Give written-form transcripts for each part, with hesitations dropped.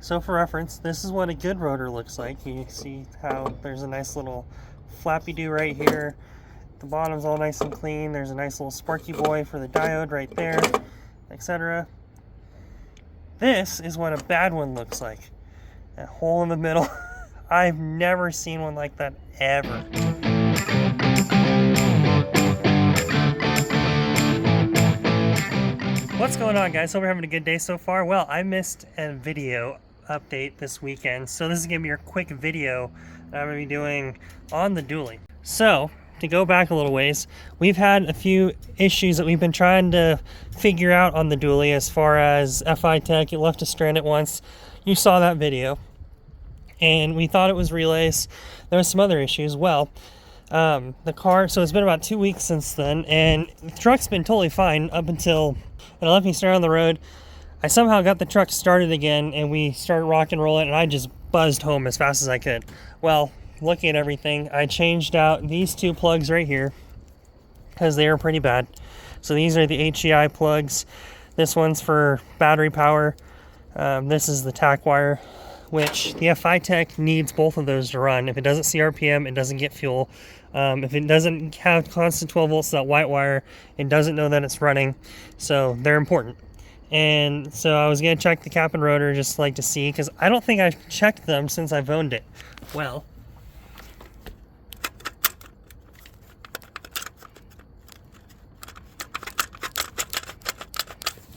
So for reference, this is what a good rotor looks like. You see how there's a nice little flappy do right here. The bottom's all nice and clean. There's a nice little sparky boy for the diode right there, etc. This is what a bad one looks like. A hole in the middle. I've never seen one like that ever. What's going on, guys? Hope you're having a good day so far. Well, I missed a video update this weekend, so this is gonna be your quick video that I'm gonna be doing on the dually. So to go back a little ways, we've had a few issues that we've been trying to figure out on the dually as far as FI Tech. It left us stranded once. You saw that video, and we thought it was relays. There was some other issues. Well, the car, so it's been about 2 weeks since then, and the truck's been totally fine up until it left me stranded on the road. I somehow got the truck started again, and we started rock and rolling, and I just buzzed home as fast as I could. Well, looking at everything, I changed out these two plugs right here because they are pretty bad. So these are the HEI plugs. This one's for battery power. This is the Tach wire, which the FI Tech needs both of those to run. If it doesn't see RPM, it doesn't get fuel. If it doesn't have constant 12 volts, that white wire, it doesn't know that it's running. So they're important. And so I was going to check the cap and rotor just like to see, because I don't think I've checked them since I've owned it. Well,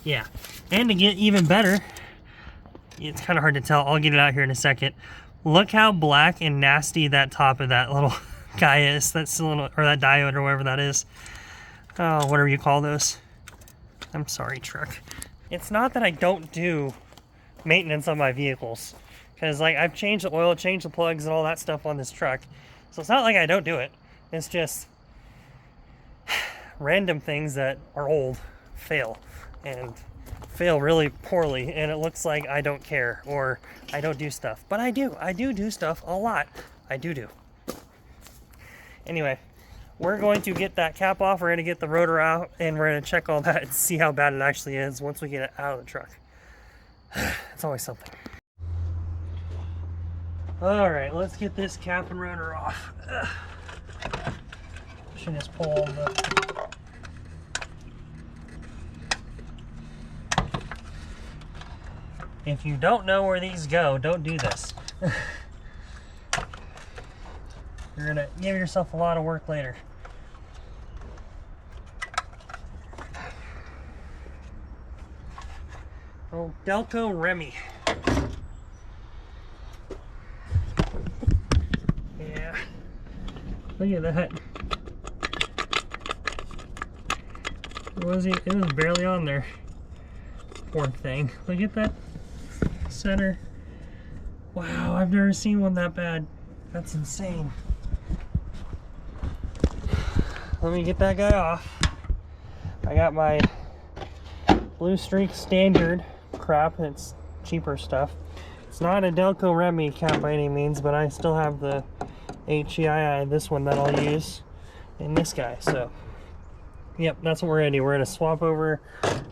yeah. And to get even better, it's kind of hard to tell. I'll get it out here in a second. Look how black and nasty that top of that little guy is. That cylinder, or that diode, or whatever that is. Oh, whatever you call those. I'm sorry, truck. It's not that I don't do maintenance on my vehicles, because like I've changed the oil, changed the plugs, and all that stuff on this truck. So it's not like I don't do it. It's just random things that are old fail, and fail really poorly, and it looks like I don't care or I don't do stuff, but I do stuff a lot. I do. Anyway, we're going to get that cap off, we're going to get the rotor out, and we're going to check all that and see how bad it actually is once we get it out of the truck. It's always something. Alright, let's get this cap and rotor off. Should just pull the... If you don't know where these go, don't do this. You're gonna give yourself a lot of work later. Oh, Delco Remy. Yeah. Look at that. It was barely on there. Poor thing. Look at that center. Wow, I've never seen one that bad. That's insane. Let me get that guy off. I got my Blue Streak standard crap. It's cheaper stuff. It's not a Delco Remy cap by any means, but I still have the HEI, this one that I'll use, and this guy. So yep, that's what we're gonna do. We're gonna swap over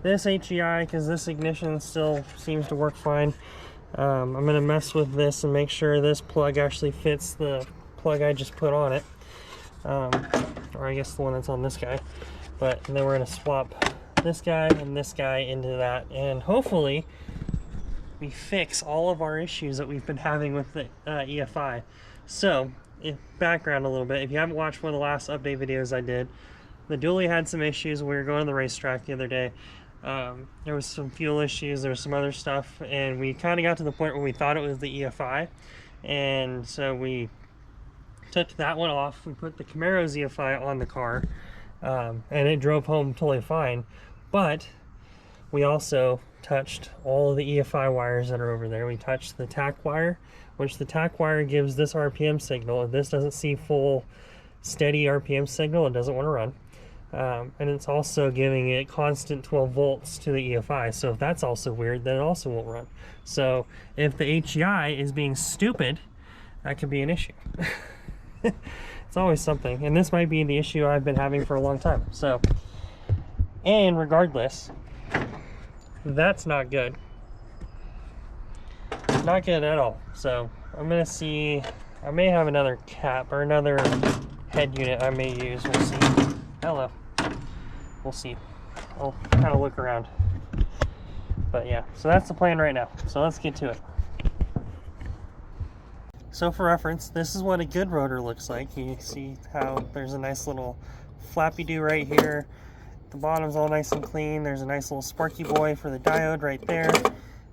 this HEI because this ignition still seems to work fine. I'm gonna mess with this and make sure this plug actually fits the plug I just put on it, or I guess the one that's on this guy. But then we're gonna swap this guy and this guy into that, and hopefully we fix all of our issues that we've been having with the EFI. So, background a little bit, if you haven't watched one of the last update videos I did, the dually had some issues. We were going to the racetrack the other day. There was some fuel issues, there was some other stuff, and we kind of got to the point where we thought it was the EFI, and so we took that one off. We put the Camaro's EFI on the car, and it drove home totally fine, but we also touched all of the EFI wires that are over there. We touched the Tach wire, which the Tach wire gives this RPM signal. If this doesn't see full steady RPM signal, it doesn't want to run. And it's also giving it constant 12 volts to the EFI. So if that's also weird, then it also won't run. So if the HEI is being stupid, that could be an issue. It's always something. And this might be the issue I've been having for a long time. So, and regardless, that's not good. not good at all. So I'm gonna see, I may have another cap or another head unit I may use. We'll see. Hello. We'll see. I'll kind of look around. But yeah, so that's the plan right now. So let's get to it. So for reference, this is what a good rotor looks like. You see how there's a nice little flappy do right here. The bottom's all nice and clean. There's a nice little sparky boy for the diode right there,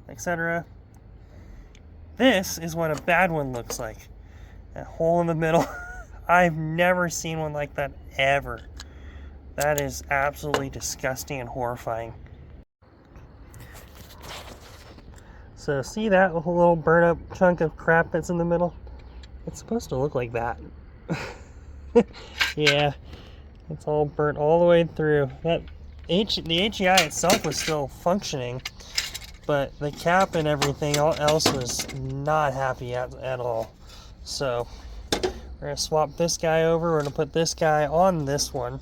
etc. This is what a bad one looks like. That hole in the middle. I've never seen one like that ever. That is absolutely disgusting and horrifying. So see that little burnt up chunk of crap that's in the middle? It's supposed to look like that. Yeah, it's all burnt all the way through. The HEI itself was still functioning, but the cap and everything else was not happy at all. So we're gonna swap this guy over. We're gonna put this guy on this one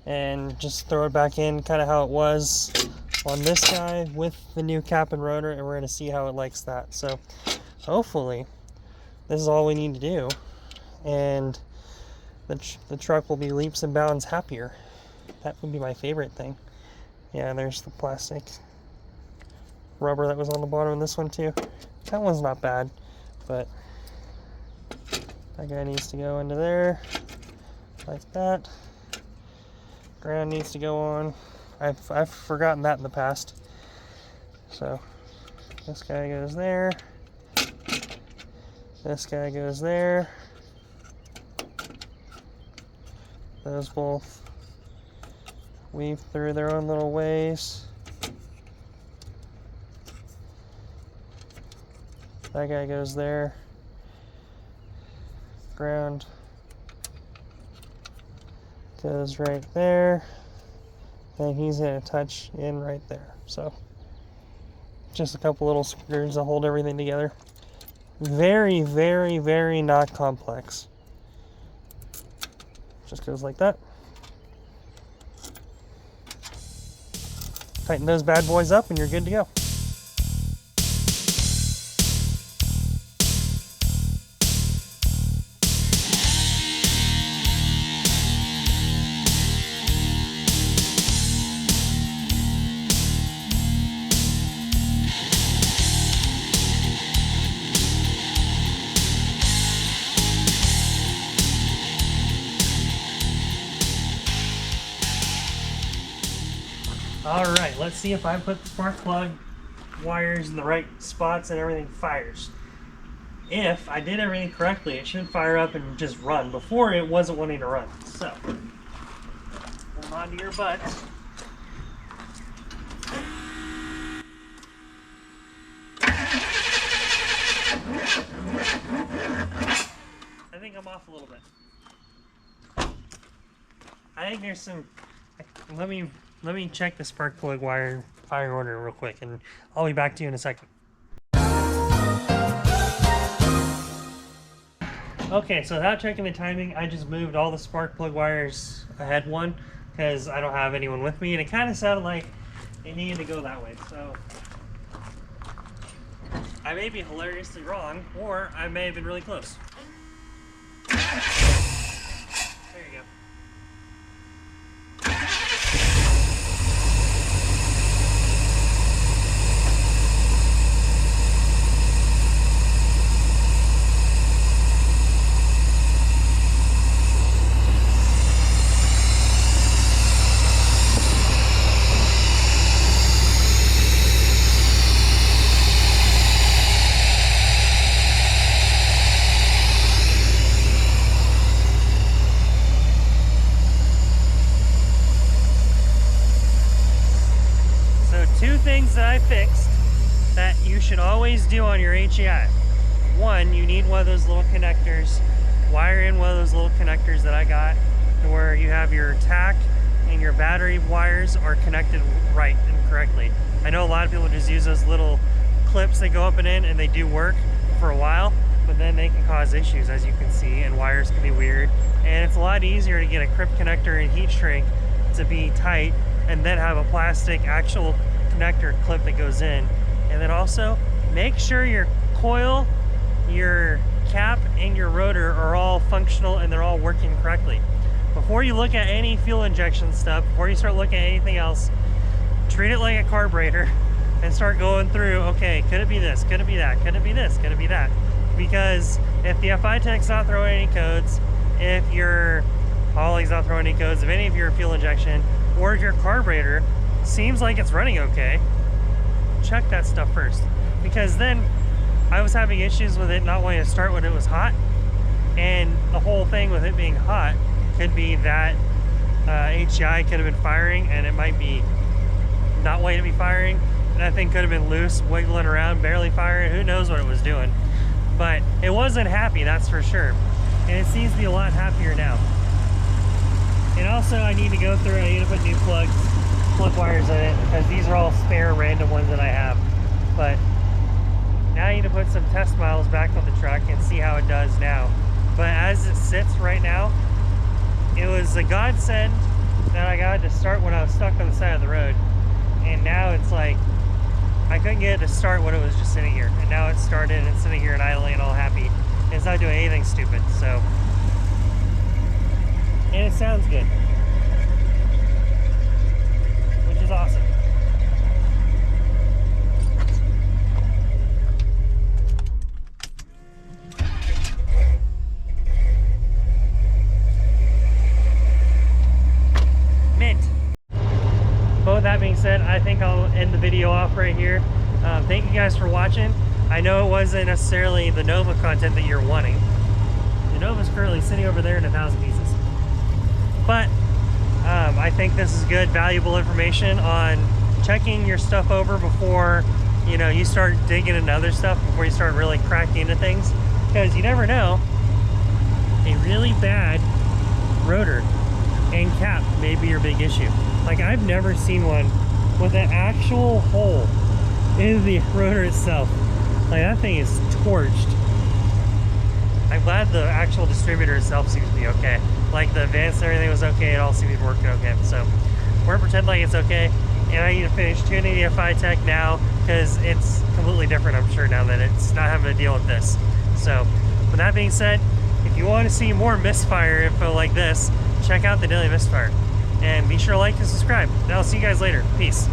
and just throw it back in kind of how it was on this guy with the new cap and rotor, and we're going to see how it likes that. So hopefully this is all we need to do, and the truck will be leaps and bounds happier. That would be my favorite thing. Yeah, there's the plastic rubber that was on the bottom of this one too. That one's not bad, but that guy needs to go into there like that. Ground needs to go on. I've forgotten that in the past. So this guy goes there. This guy goes there. Those both weave through their own little ways. That guy goes there. Ground goes right there. And he's going to touch in right there. So just a couple little screws to hold everything together. Very, very, very not complex. Just goes like that. Tighten those bad boys up and you're good to go. Alright, let's see if I put the spark plug wires in the right spots and everything fires. If I did everything correctly, it should fire up and just run. Before, it wasn't wanting to run. So, hold on to your butts. I think I'm off a little bit. I think there's some... Let me check the spark plug wire fire order real quick, and I'll be back to you in a second. Okay, so without checking the timing, I just moved all the spark plug wires ahead one because I don't have anyone with me, and it kind of sounded like it needed to go that way. So I may be hilariously wrong, or I may have been really close. There you go. Two things that I fixed that you should always do on your HEI. One, you need one of those little connectors. Wire in one of those little connectors that I got to where you have your Tach and your battery wires are connected right and correctly. I know a lot of people just use those little clips that go up and in, and they do work for a while, but then they can cause issues, as you can see, and wires can be weird. And it's a lot easier to get a crib connector and heat shrink to be tight and then have a plastic actual connector clip that goes in. And then also make sure your coil, your cap, and your rotor are all functional and they're all working correctly. Before you look at any fuel injection stuff, before you start looking at anything else, treat it like a carburetor and start going through, okay, could it be this? Could it be that? Could it be this? Could it be that? Because if the FI tech's not throwing any codes, if your Holly's not throwing any codes, if any of your fuel injection, or if your carburetor seems like it's running okay, check that stuff first. Because then I was having issues with it not wanting to start when it was hot, and the whole thing with it being hot could be that HEI could have been firing, and it might be not wanting to be firing. That thing could have been loose, wiggling around, barely firing. Who knows what it was doing? But it wasn't happy, that's for sure. And it seems to be a lot happier now. And also, I need to go through. I need to put new plug wires in it, because these are all spare random ones that I have. But now I need to put some test miles back on the truck and see how it does now. But as it sits right now, it was a godsend that I got to start when I was stuck on the side of the road. And now it's like, I couldn't get it to start when it was just sitting here. And now it's started and it's sitting here and idling and all happy. And it's not doing anything stupid, so. And it sounds good, which is awesome. Mint. But with that being said, I think I'll end the video off right here. Thank you guys for watching. I know it wasn't necessarily the Nova content that you're wanting. The Nova's currently sitting over there in 1,000 pieces. But I think this is good, valuable information on checking your stuff over before, you know, you start digging into other stuff, before you start really cracking into things. Because you never know, a really bad rotor and cap may be your big issue. Like, I've never seen one with an actual hole in the rotor itself. Like, that thing is torched. I'm glad the actual distributor itself seems to be okay. Like, the advance and everything was okay, it all seemed to be working okay. So we're gonna pretend like it's okay. And I need to finish tuning the FI Tech now, because it's completely different, I'm sure, now that it's not having to deal with this. So with that being said, if you want to see more Misfire info like this, check out the Daily Misfire. And be sure to like and subscribe. And I'll see you guys later. Peace.